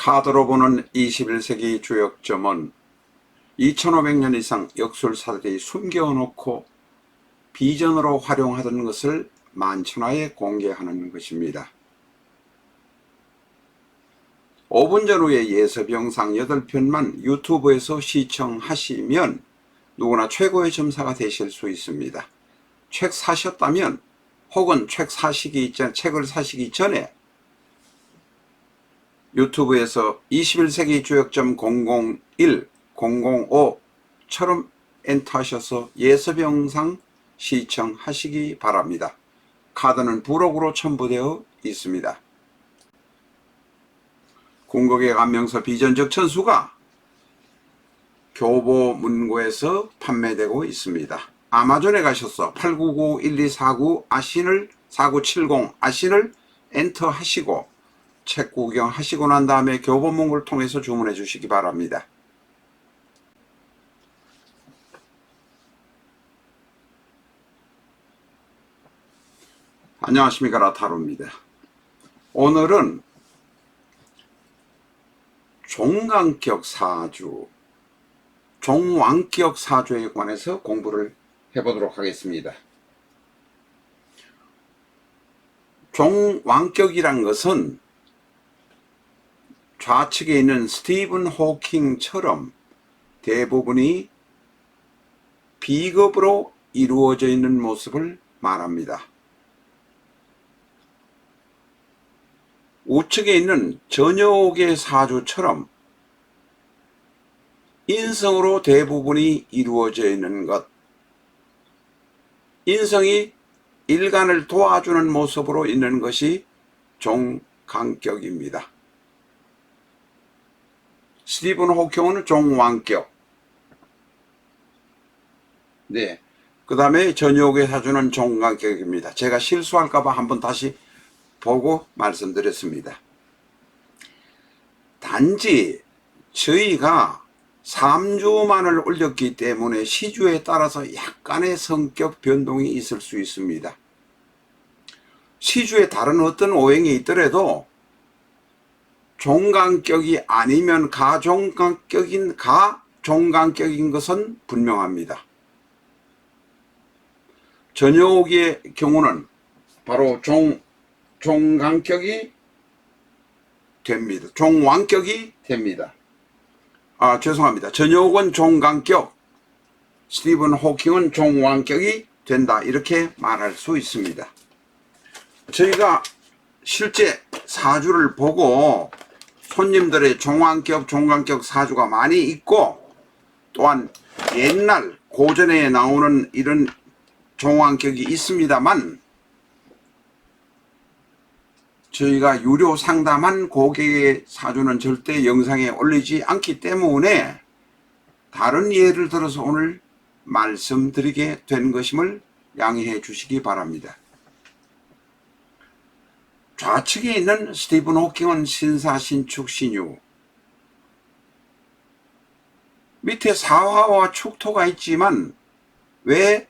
카드로 보는 21세기 주역점은 2500년 이상 역술사들이 숨겨놓고 비전으로 활용하던 것을 만천하에 공개하는 것입니다. 5분 전후에 예습 영상 8편만 유튜브에서 시청하시면 누구나 최고의 점사가 되실 수 있습니다. 책 사셨다면 혹은 책을 사시기 전에 유튜브에서 21세기 주역점 001, 005처럼 엔터하셔서 예습 영상 시청하시기 바랍니다. 카드는 부록으로 첨부되어 있습니다. 궁극의 감명서 비전적 천수가 교보문고에서 판매되고 있습니다. 아마존에 가셔서 899-1249 아신을 4970 아신을 엔터하시고 책 구경하시고 난 다음에 교보문고를 통해서 주문해 주시기 바랍니다. 안녕하십니까, 라타로입니다. 오늘은 종강격 사주, 종왕격 사주에 관해서 공부를 해보도록 하겠습니다. 종왕격이란 것은 좌측에 있는 스티븐 호킹처럼 대부분이 비겁으로 이루어져 있는 모습을 말합니다. 우측에 있는 전역의 사주처럼 인성으로 대부분이 이루어져 있는 것, 인성이 일간을 도와주는 모습으로 있는 것이 종강격입니다. 스티븐 호킹은 종왕격, 네, 그 다음에 전역의 사주는 종강격입니다. 제가 실수할까봐 한번 다시 보고 말씀드렸습니다. 단지 저희가 3주만을 올렸기 때문에 시주에 따라서 약간의 성격 변동이 있을 수 있습니다. 시주에 다른 어떤 오행이 있더라도 종강격이 아니면 가종강격인 것은 분명합니다. 전역의 경우는 바로 종강격이 됩니다. 종왕격이 됩니다. 죄송합니다. 전역은 종강격, 스티븐 호킹은 종왕격이 된다, 이렇게 말할 수 있습니다. 저희가 실제 사주를 보고 손님들의 종왕격, 종강격 사주가 많이 있고, 또한 옛날 고전에 나오는 이런 종왕격이 있습니다만, 저희가 유료 상담한 고객의 사주는 절대 영상에 올리지 않기 때문에 다른 예를 들어서 오늘 말씀드리게 된 것임을 양해해 주시기 바랍니다. 좌측에 있는 스티븐 호킹은 신사, 신축, 신유, 밑에 사화와 축토가 있지만 왜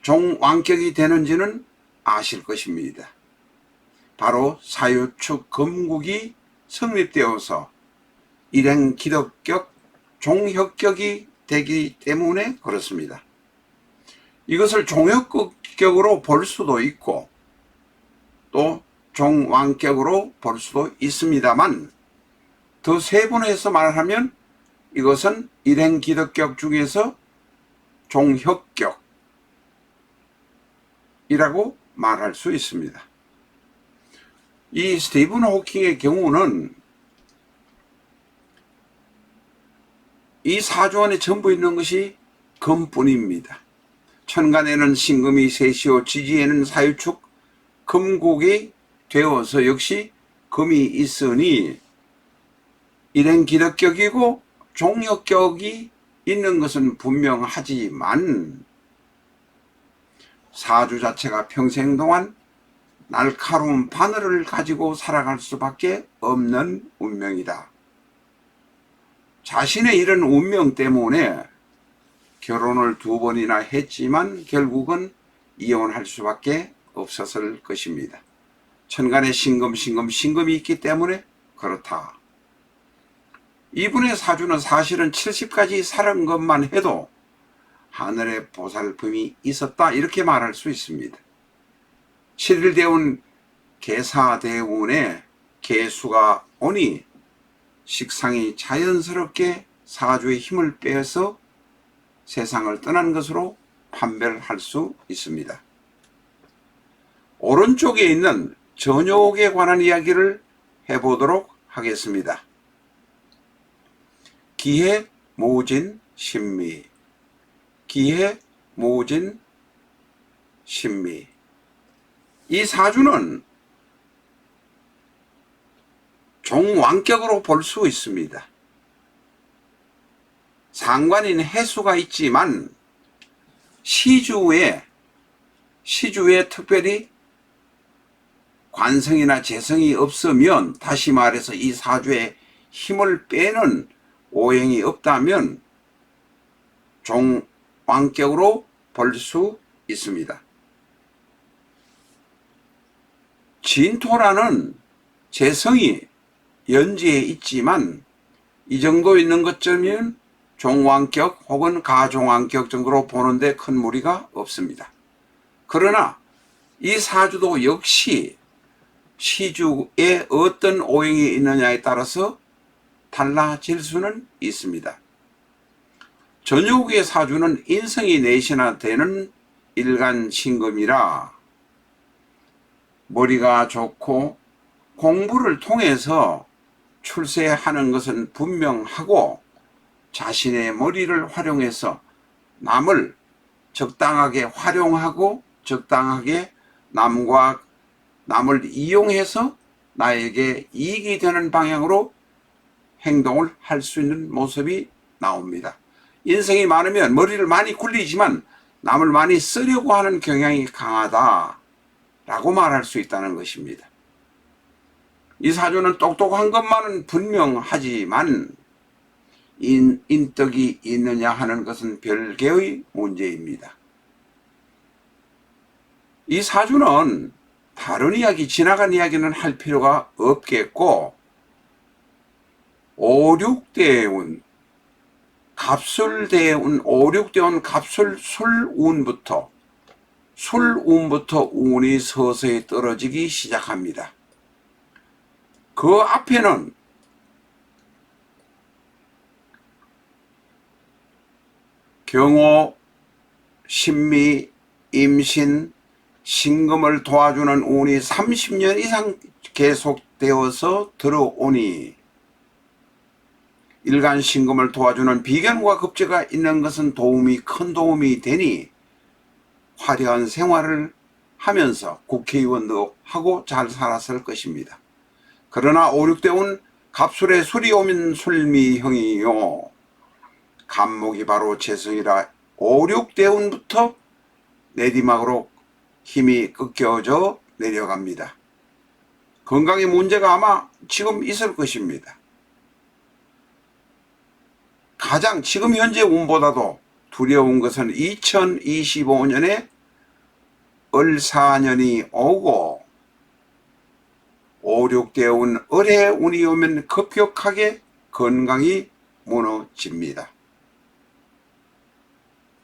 종왕격이 되는지는 아실 것입니다. 바로 사유축 금국이 성립되어서 일행 기덕격, 종혁격이 되기 때문에 그렇습니다. 이것을 종혁격으로 볼 수도 있고 또 종왕격으로 볼 수도 있습니다만, 더 세분해서 말하면 이것은 일행 기덕격 중에서 종혁격이라고 말할 수 있습니다. 이 스티븐 호킹의 경우는 이 사주 안에 전부 있는 것이 금뿐입니다. 천간에는 신금이 셋이요 지지에는 사유축 금국이 되어서 역시 금이 있으니 일행 기덕격이고 종혁격이 있는 것은 분명하지만 사주 자체가 평생 동안 날카로운 바늘을 가지고 살아갈 수밖에 없는 운명이다. 자신의 이런 운명 때문에 결혼을 2번이나 했지만 결국은 이혼할 수밖에 없었을 것입니다. 천간에 신금이 있기 때문에 그렇다. 이분의 사주는 사실은 70까지 살은 것만 해도 하늘의 보살품이 있었다 이렇게 말할 수 있습니다. 7일대운 계사대운에 계수가 오니 식상이 자연스럽게 사주의 힘을 빼서 세상을 떠난 것으로 판별할 수 있습니다. 오른쪽에 있는 전욕에 관한 이야기를 해보도록 하겠습니다. 기해 모진 신미, 기해 모진 신미. 이 사주는 종왕격으로 볼 수 있습니다. 상관인 해수가 있지만 시주에 특별히 관성이나 재성이 없으면, 다시 말해서 이 사주에 힘을 빼는 오행이 없다면 종왕격으로 볼 수 있습니다. 진토라는 재성이 연지에 있지만 이 정도 있는 것쯤이면 종왕격 혹은 가종왕격 정도로 보는데 큰 무리가 없습니다. 그러나 이 사주도 역시 시주에 어떤 오행이 있느냐에 따라서 달라질 수는 있습니다. 전욕의 사주는 인성이 넷이나 되는 일간신금이라 머리가 좋고 공부를 통해서 출세하는 것은 분명하고, 자신의 머리를 활용해서 남을 적당하게 활용하고 적당하게 남을 이용해서 나에게 이익이 되는 방향으로 행동을 할 수 있는 모습이 나옵니다. 인성이 많으면 머리를 많이 굴리지만 남을 많이 쓰려고 하는 경향이 강하다라고 말할 수 있다는 것입니다. 이 사주는 똑똑한 것만은 분명하지만 인덕이 있느냐 하는 것은 별개의 문제입니다. 이 사주는 다른 이야기, 지나간 이야기는 할 필요가 없겠고, 5,6대운 갑술대운, 5,6대운 갑술 술운부터 운이 서서히 떨어지기 시작합니다. 그 앞에는 경호, 신미, 임신, 신금을 도와주는 운이 30년 이상 계속되어서 들어오니, 일간 신금을 도와주는 비견과 급제가 있는 것은 큰 도움이 되니 화려한 생활을 하면서 국회의원도 하고 잘 살았을 것입니다. 그러나 5,6대운 갑술의 술이 오면 술미형이요, 갑목이 바로 재성이라 5,6대운부터 내리막으로 힘이 꺾여져 내려갑니다. 건강에 문제가 아마 지금 있을 것입니다. 가장 지금 현재 운보다도 두려운 것은 2025년에 을사년이 오고 5,6대운 을의 운이 오면 급격하게 건강이 무너집니다.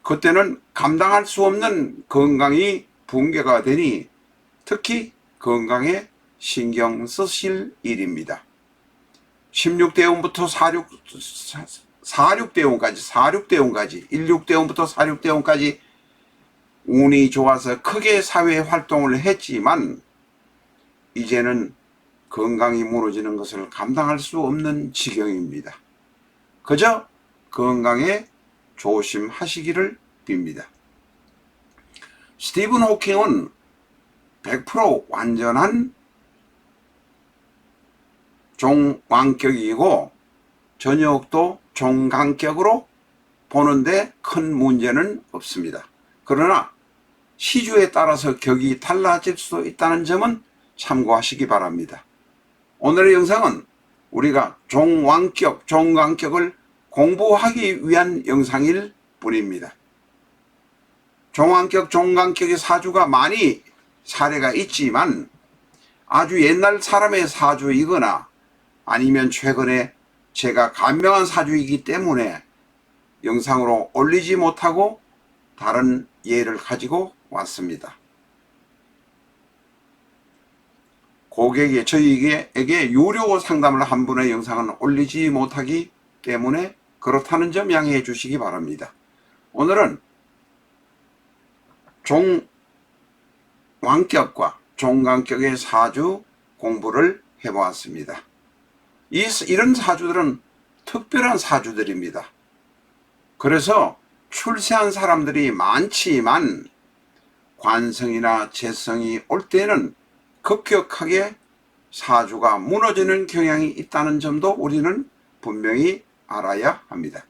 그때는 감당할 수 없는 건강이 붕괴가 되니 특히 건강에 신경 쓰실 일입니다. 16대운부터 46대운까지 16대운부터 46대운까지 운이 좋아서 크게 사회 활동을 했지만 이제는 건강이 무너지는 것을 감당할 수 없는 지경입니다. 그저 건강에 조심하시기를 빕니다. 스티븐 호킹은 100% 완전한 종왕격이고 전역도 종강격으로 보는데 큰 문제는 없습니다. 그러나 시주에 따라서 격이 달라질 수도 있다는 점은 참고하시기 바랍니다. 오늘의 영상은 우리가 종왕격, 종강격을 공부하기 위한 영상일 뿐입니다. 종왕격, 종강격의 사주가 많이 사례가 있지만 아주 옛날 사람의 사주이거나 아니면 최근에 제가 간명한 사주이기 때문에 영상으로 올리지 못하고 다른 예를 가지고 왔습니다. 고객이 저희에게 유료 상담을 한 분의 영상은 올리지 못하기 때문에 그렇다는 점 양해해 주시기 바랍니다. 오늘은 종왕격과 종간격의 사주 공부를 해보았습니다. 이런 사주들은 특별한 사주들입니다. 그래서 출세한 사람들이 많지만 관성이나 재성이 올 때는 급격하게 사주가 무너지는 경향이 있다는 점도 우리는 분명히 알아야 합니다.